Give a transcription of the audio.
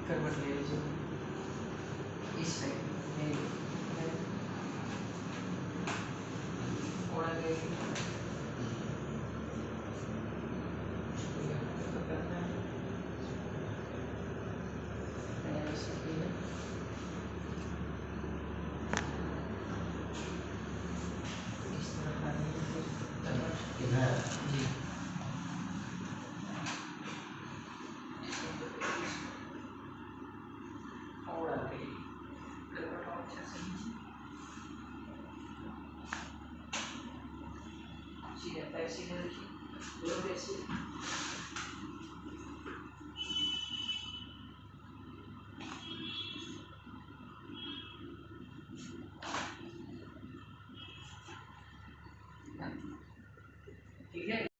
करवट ले लीजिए इस साइड और आगे जी और आगे करवट और अच्छा से सीधे पैर सीधे रखिए दोनों पैर सीधे ठीक है।